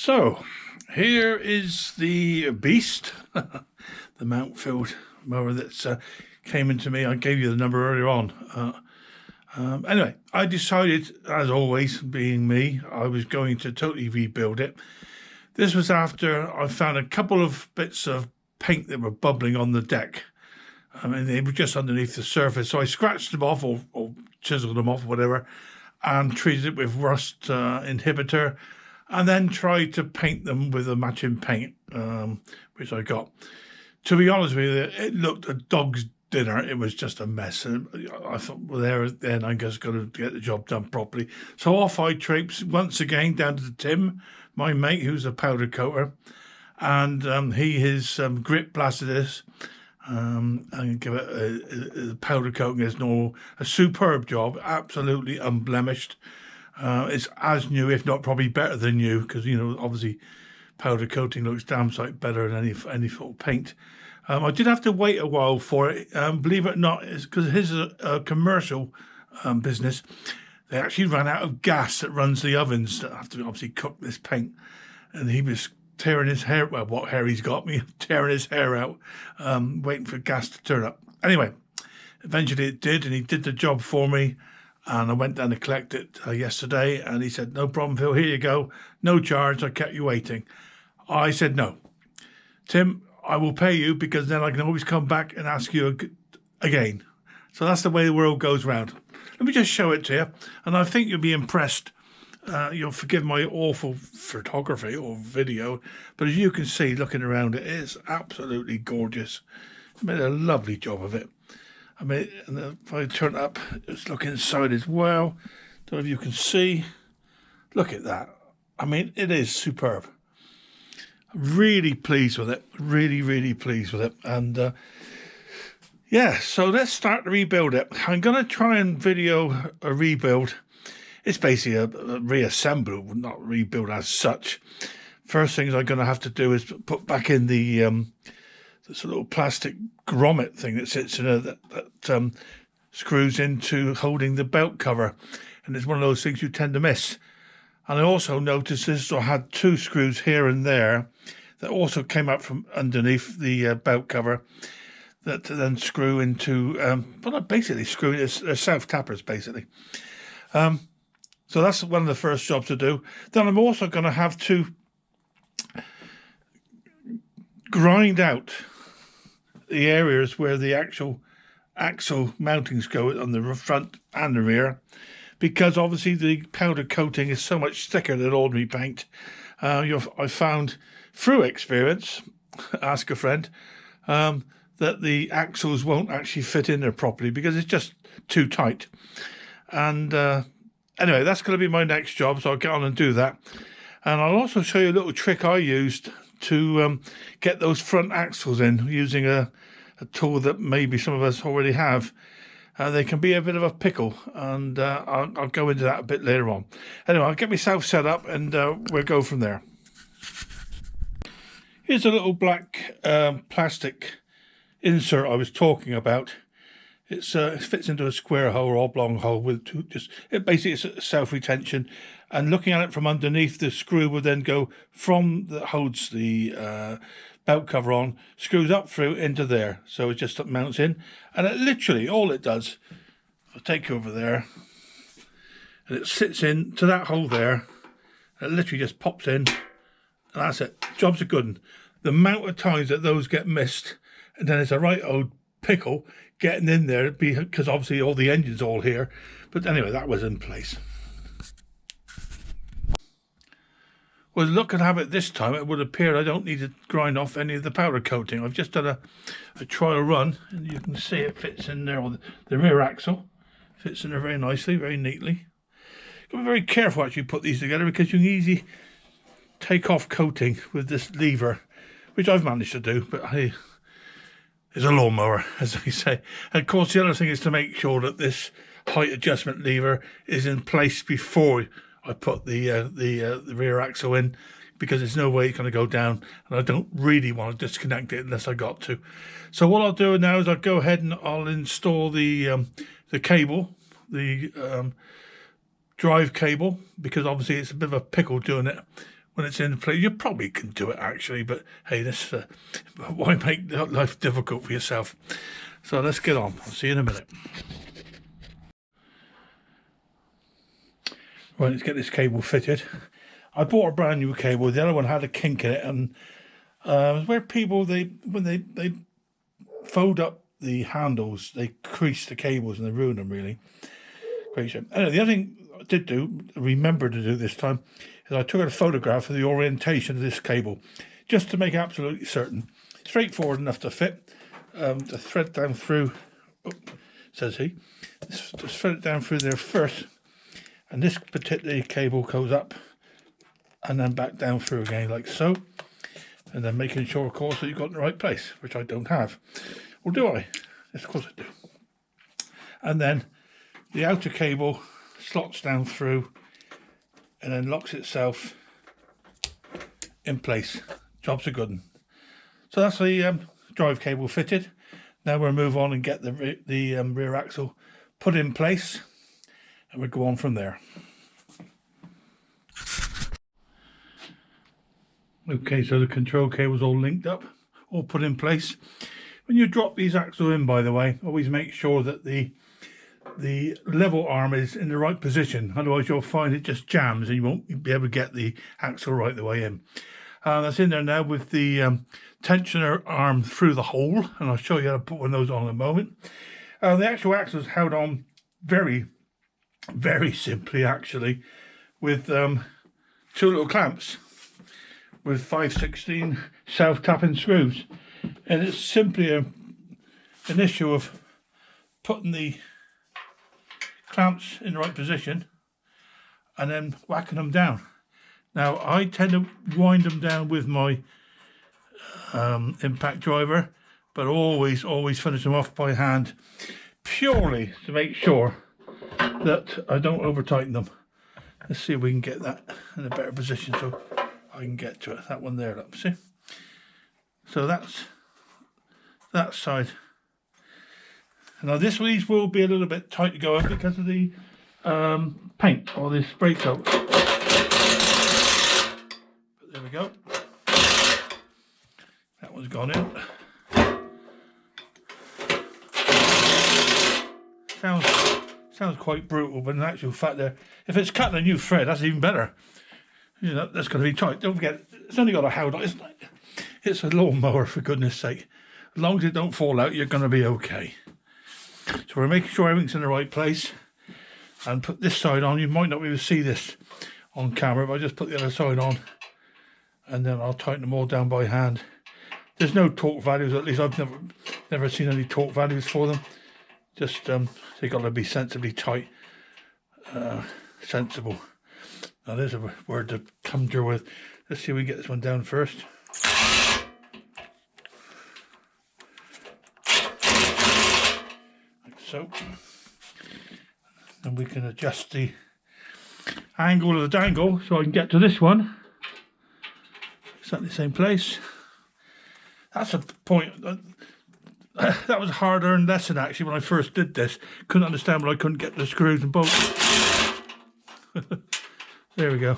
So here is the beast, the Mountfield mower that came into me. I gave you the number earlier on. Anyway, I decided, as always, being me, I was going to totally rebuild it. This was after I found a couple of bits of paint that were bubbling on the deck. I mean, they were just underneath the surface. So I scratched them off or chiseled them off, whatever, and treated it with rust inhibitor, and then tried to paint them with a matching paint, which I got. To be honest with you, it looked a dog's dinner. It was just a mess. And I thought, well, then I just got to get the job done properly. So off I traipsed once again down to Tim, my mate, who's a powder coater, and he is grit blasted this. And give it a powder coating as normal. A superb job, absolutely unblemished. It's as new, if not probably better than new, because, you know, obviously powder coating looks damn sight better than any sort of paint. I did have to wait a while for it. Believe it or not, it's because his is a commercial business. They actually ran out of gas that runs the ovens that have to obviously cook this paint. And he was tearing his hair, well, what hair he's got me, tearing his hair out, waiting for gas to turn up. Anyway, eventually it did, and he did the job for me. And I went down to collect it yesterday, and he said, "No problem, Phil, here you go. No charge, I kept you waiting." I said, "No, Tim, I will pay you, because then I can always come back and ask you again." So that's the way the world goes round. Let me just show it to you, and I think you'll be impressed. You'll forgive my awful photography or video, but as you can see, looking around, it is absolutely gorgeous. I made a lovely job of it. I mean, and if I turn it up, let's look inside as well. Don't know if you can see. Look at that. I mean, it is superb. Really pleased with it. Really, really pleased with it. And yeah, so let's start to rebuild it. I'm going to try and video a rebuild. It's basically a reassemble, not rebuild as such. First things I'm going to have to do is put back in this little plastic grommet thing that sits in there that screws into holding the belt cover. And it's one of those things you tend to miss. And I also noticed this, I had two screws here and there that also came up from underneath the belt cover that then screw into, well, not basically screw, they're self-tappers basically. So that's one of the first jobs to do. Then I'm also going to have to grind out the areas where the actual axle mountings go on the front and the rear, because obviously the powder coating is so much thicker than ordinary paint. I found through experience, ask a friend, that the axles won't actually fit in there properly because it's just too tight. And anyway, that's going to be my next job, so I'll get on and do that. And I'll also show you a little trick I used to get those front axles in, using a tool that maybe some of us already have. They can be a bit of a pickle, and I'll go into that a bit later on. Anyway, I'll get myself set up, and we'll go from there. Here's a little black plastic insert I was talking about. It fits into a square hole or oblong hole with it basically is self-retention, and looking at it from underneath, the screw will then go from that holds the belt cover on, screws up through into there, so it just mounts in, and it literally, all it does, I'll take you over there, and it sits in to that hole there, and it literally just pops in, and that's it. Job's a good one. The amount of times that those get missed, and then it's a right old pickle getting in there, because obviously all the engine's all here. But anyway, that was in place. Well, look and have it this time, it would appear I don't need to grind off any of the powder coating. I've just done a trial run, and you can see it fits in there on the rear axle. Fits in there very nicely, very neatly. Got to be very careful actually put these together, because you can easily take off coating with this lever, which I've managed to do, but hey, it's a lawnmower, as they say. And of course, the other thing is to make sure that this height adjustment lever is in place before I put the rear axle in, because there's no way it's going to go down, and I don't really want to disconnect it unless I got to. So what I'll do now is I'll go ahead and I'll install the cable, the drive cable, because obviously it's a bit of a pickle doing it when it's in place. You probably can do it actually, but hey, this why make life difficult for yourself? So let's get on. I'll see you in a minute. Right, let's get this cable fitted. I bought a brand new cable. The other one had a kink in it, and where people when they fold up the handles, they crease the cables and they ruin them really. Great shame. Anyway, the other thing I did remember to do this time, is I took a photograph of the orientation of this cable, just to make absolutely certain. Straightforward enough to fit. The thread down through, says he, just thread it down through there first, and this particular cable goes up and then back down through again like so, and then making sure of course that you've got it in the right place, which I don't have. Or do I? Yes, of course I do. And then the outer cable slots down through and then locks itself in place. Job's a good one. So that's the drive cable fitted. Now we'll move on and get the rear axle put in place, and we'll go on from there. Okay, so the control cable's all linked up, all put in place. When you drop these axles in, by the way, always make sure that the level arm is in the right position. Otherwise you'll find it just jams and you won't be able to get the axle right the way in. That's in there now with the tensioner arm through the hole, and I'll show you how to put one of those on in a moment. The actual axle is held on very, very simply actually with 2 little clamps with 5/16 self-tapping screws, and it's simply an issue of putting the clamps in the right position and then whacking them down. Now I tend to wind them down with my impact driver, but always finish them off by hand, purely to make sure that I don't over tighten them. Let's see if we can get that in a better position so I can get to it. That one there, look, see? So that's that side. Now these will be a little bit tight to go in because of the paint or the spray coat. But there we go. That one's gone in. Sounds quite brutal, but in actual fact, there, if it's cutting a new thread, that's even better. You know, that's going to be tight. Don't forget, it's only got a howdah. It's a lawnmower, for goodness sake. As long as it don't fall out, you're going to be okay. So we're making sure everything's in the right place, and put this side on. You might not be able to see this on camera, but I just put the other side on, and then I'll tighten them all down by hand. There's no torque values, at least I've never seen any torque values for them. Just they got to be sensibly tight, sensible. Now there's a word to conjure with. Let's see if we can get this one down first. Like so. And we can adjust the angle of the dangle so I can get to this one. Exactly the same place. That's a point. That was a hard-earned lesson actually when I first did this. Couldn't understand why I couldn't get the screws and bolts. There we go.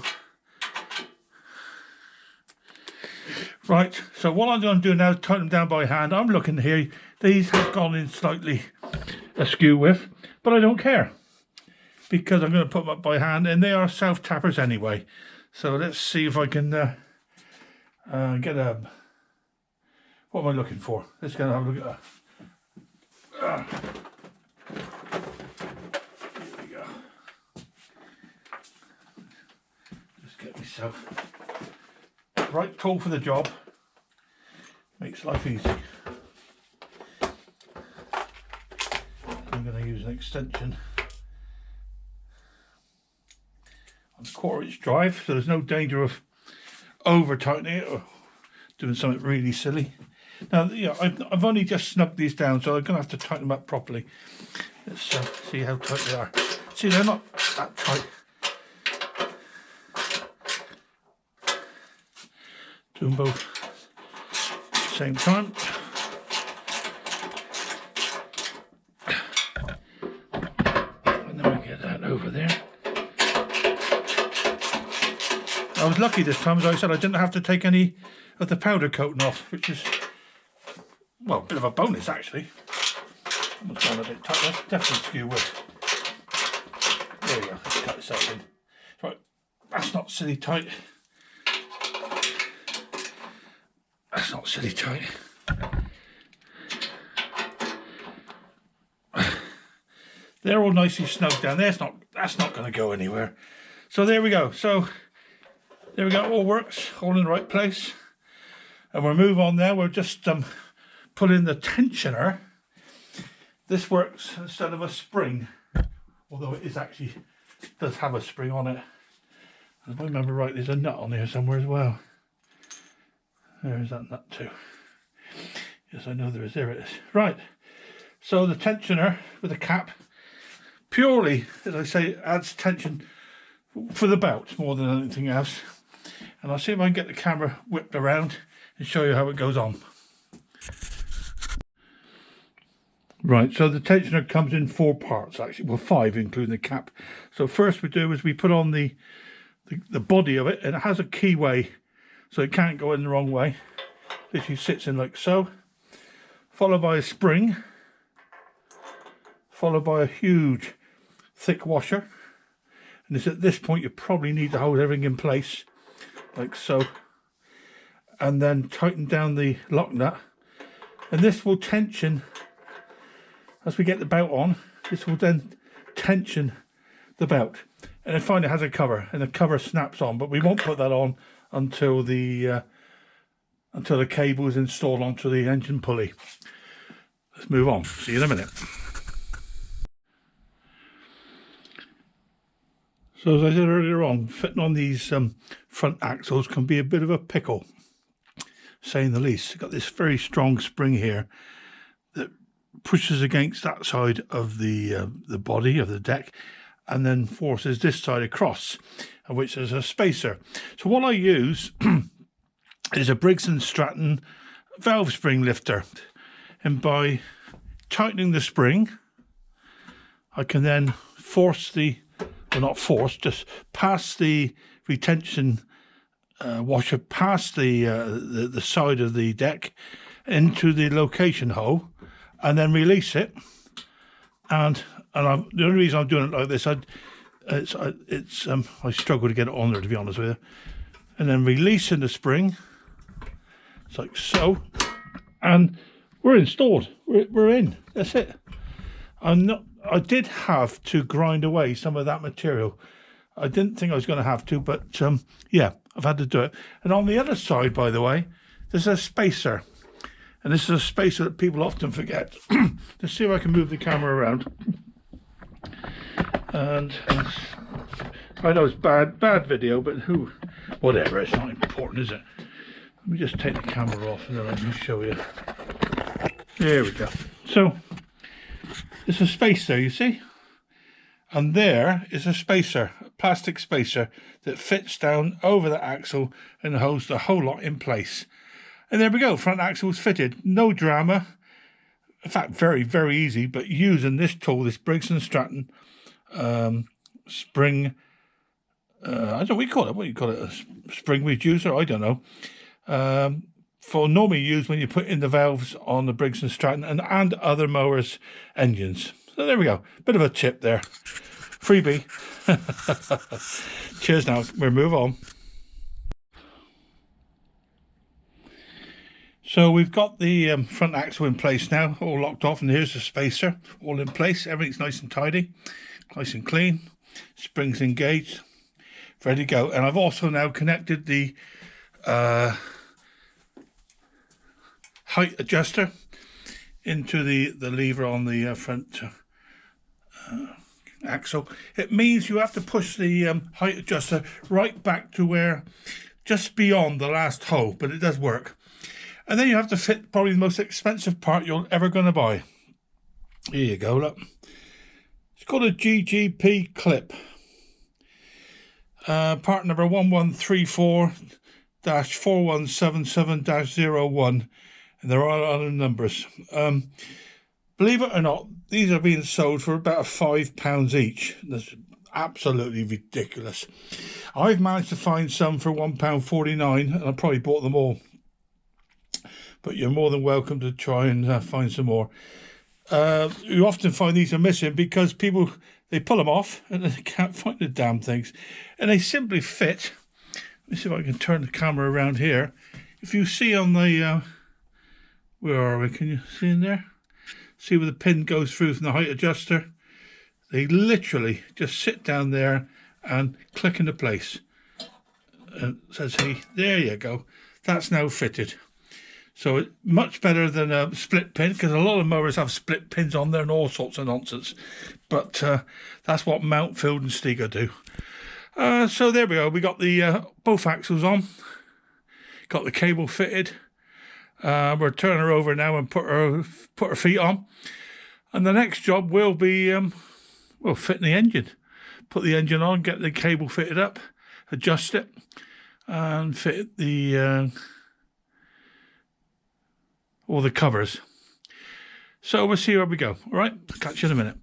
Right, so what I'm going to do now is tighten them down by hand. I'm looking here, these have gone in slightly askew with, but I don't care, because I'm going to put them up by hand, and they are self-tappers anyway. So let's see if I can get a... What am I looking for? Let's go and have a look at that. Here we go. Just get myself right tool for the job. Makes life easy. I'm going to use an extension on a 1/4" drive, so there's no danger of over tightening it or doing something really silly. Now, yeah, I've only just snugged these down, so I'm going to have to tighten them up properly. Let's see how tight they are. See, they're not that tight. Do them both at the same time. And then we get that over there. I was lucky this time, as I said, I didn't have to take any of the powder coating off, which is, well, a bit of a bonus actually. Almost gone a bit tight. That's definitely skew wood. There we go. Let's cut this out in. Right, that's not silly tight. That's not silly tight. They're all nicely snugged down. That's not going to go anywhere. So there we go. So there we go. All works. All in the right place. And we'll move on now. We'll just put in the tensioner. This works instead of a spring, although it is actually does have a spring on it. And if I remember right, there's a nut on here somewhere as well. There's that nut too. Yes, I know there is. There it is. Right. So the tensioner with a cap purely, as I say, adds tension for the belt more than anything else. And I'll see if I can get the camera whipped around and show you how it goes on. Right, so the tensioner comes in 4 parts actually, well 5 including the cap. So first we do is we put on the body of it, and it has a keyway so it can't go in the wrong way. Literally sits in like so, followed by a spring, followed by a huge thick washer. And it's at this point you probably need to hold everything in place like so, and then tighten down the lock nut, and this will tension as we get the belt on. This will then tension the belt, and I find it has a cover, and the cover snaps on, but we won't put that on until the cable is installed onto the engine pulley. Let's move on. See you in a minute. So as I said earlier on, fitting on these front axles can be a bit of a pickle, saying the least. You've got this very strong spring here that pushes against that side of the body of the deck, and then forces this side across, which is a spacer. So what I use is a Briggs & Stratton valve spring lifter, and by tightening the spring I can then force well, not force, just pass the retention washer past the side of the deck into the location hole, and then release it. And the only reason I'm doing it like this, I struggle to get it on there, to be honest with you. And then releasing the spring, it's like so, and we're installed. We're in. That's it. I did have to grind away some of that material. I didn't think I was going to have to, but yeah, I've had to do it. And on the other side, by the way, there's a spacer. And this is a spacer that people often forget. Let's see if I can move the camera around. And I know it's bad video, but whatever, it's not important, is it? Let me just take the camera off and then I can show you. There we go. So there's a space there, you see? And there is a spacer, a plastic spacer that fits down over the axle and holds the whole lot in place. And there we go, front axle's fitted. No drama. In fact, very, very easy, but using this tool, this Briggs & Stratton spring, I don't know what you call it. What do you call it? A spring reducer? I don't know. For normally used when you put in the valves on the Briggs & Stratton and other mowers' engines. So there we go. Bit of a tip there. Freebie. Cheers now. We'll move on. So we've got the front axle in place now, all locked off, and here's the spacer, all in place. Everything's nice and tidy, nice and clean. Springs engaged, ready to go. And I've also now connected the height adjuster into the lever on the front axle. It means you have to push the height adjuster right back to where, just beyond the last hole, but it does work. And then you have to fit probably the most expensive part you're ever going to buy. Here you go, look. It's called a GGP clip. Part number 1134-4177-01. And there are other numbers. Believe it or not, these are being sold for about £5 each. There's absolutely ridiculous. I've managed to find some for £1.49, and I probably bought them all. But you're more than welcome to try and find some more. You often find these are missing because people, they pull them off and they can't find the damn things. And they simply fit. Let me see if I can turn the camera around here. If you see on the, where are we? Can you see in there? See where the pin goes through from the height adjuster? They literally just sit down there and click into place. And says he, there you go. That's now fitted. So it's much better than a split pin, because a lot of mowers have split pins on there and all sorts of nonsense. But that's what Mountfield and Stiga do. So there we go. We got the both axles on. Got the cable fitted. We're turning her over now and put her feet on. And the next job will be fitting the engine. Put the engine on, get the cable fitted up, adjust it, and fit the all the covers. So we'll see where we go. All right, catch you in a minute.